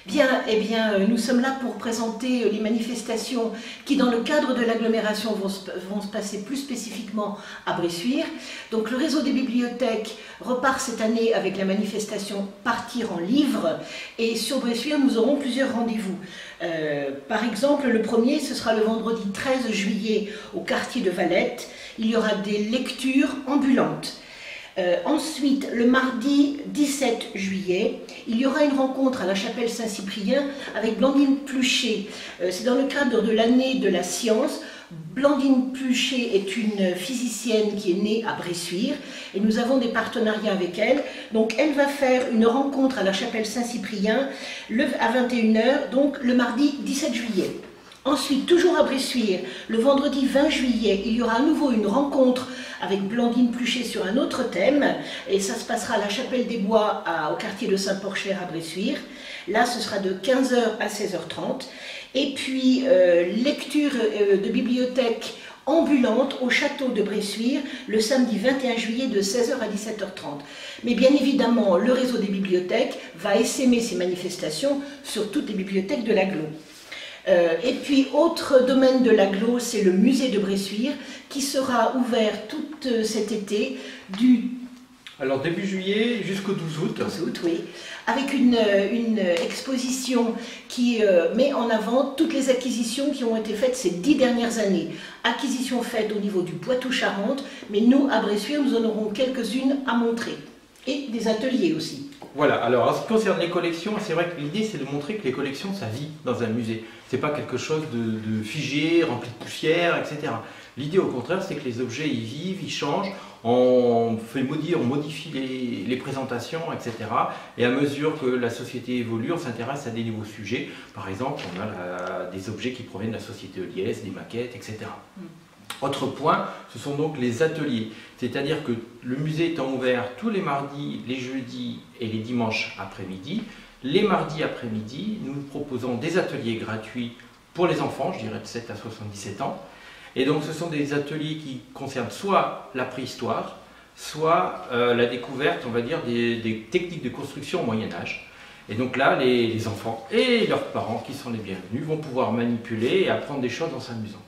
Bien, eh bien, nous sommes là pour présenter les manifestations qui, dans le cadre de l'agglomération, vont se passer plus spécifiquement à Bressuire. Donc, le réseau des bibliothèques repart cette année avec la manifestation Partir en livres. Et sur Bressuire, nous aurons plusieurs rendez-vous. Par exemple, le premier, ce sera le vendredi 13 juillet au quartier de Valette. Il y aura des lectures ambulantes. Ensuite, le mardi 17 juillet, il y aura une rencontre à la chapelle Saint-Cyprien avec Blandine Pluchet. C'est dans le cadre de l'année de la science. Blandine Pluchet est une physicienne qui est née à Bressuire et nous avons des partenariats avec elle. Donc elle va faire une rencontre à la chapelle Saint-Cyprien à 21 h, donc le mardi 17 juillet. Ensuite, toujours à Bressuire, le vendredi 20 juillet, il y aura à nouveau une rencontre avec Blandine Pluchet sur un autre thème, et ça se passera à la Chapelle des Bois, au quartier de Saint-Porcher à Bressuire. Là, ce sera de 15 h à 16 h 30. Et puis, lecture de bibliothèque ambulante au château de Bressuire, le samedi 21 juillet de 16 h à 17 h 30. Mais bien évidemment, le réseau des bibliothèques va essaimer ces manifestations sur toutes les bibliothèques de l'agglo. Et puis, autre domaine de l'agglo, c'est le musée de Bressuire, qui sera ouvert tout cet été, Alors début juillet jusqu'au 12 août. 12 août, oui, avec une exposition qui met en avant toutes les acquisitions qui ont été faites ces 10 dernières années. Acquisitions faites au niveau du Poitou-Charentes, mais nous, à Bressuire, nous en aurons quelques-unes à montrer. Et des ateliers aussi. Voilà, alors en ce qui concerne les collections, c'est vrai que l'idée c'est de montrer que les collections ça vit dans un musée. C'est pas quelque chose de figé, rempli de poussière, etc. L'idée au contraire c'est que les objets ils vivent, ils changent, on modifie les présentations, etc. Et à mesure que la société évolue, on s'intéresse à des nouveaux sujets. Par exemple, on a des objets qui proviennent de la société Heuliez, des maquettes, etc. Autre point, ce sont donc les ateliers. C'est-à-dire que le musée étant ouvert tous les mardis, les jeudis et les dimanches après-midi, les mardis après-midi, nous proposons des ateliers gratuits pour les enfants, je dirais de 7 à 77 ans. Et donc ce sont des ateliers qui concernent soit la préhistoire, soit la découverte, on va dire, des techniques de construction au Moyen-Âge. Et donc là, les enfants et leurs parents, qui sont les bienvenus, vont pouvoir manipuler et apprendre des choses en s'amusant.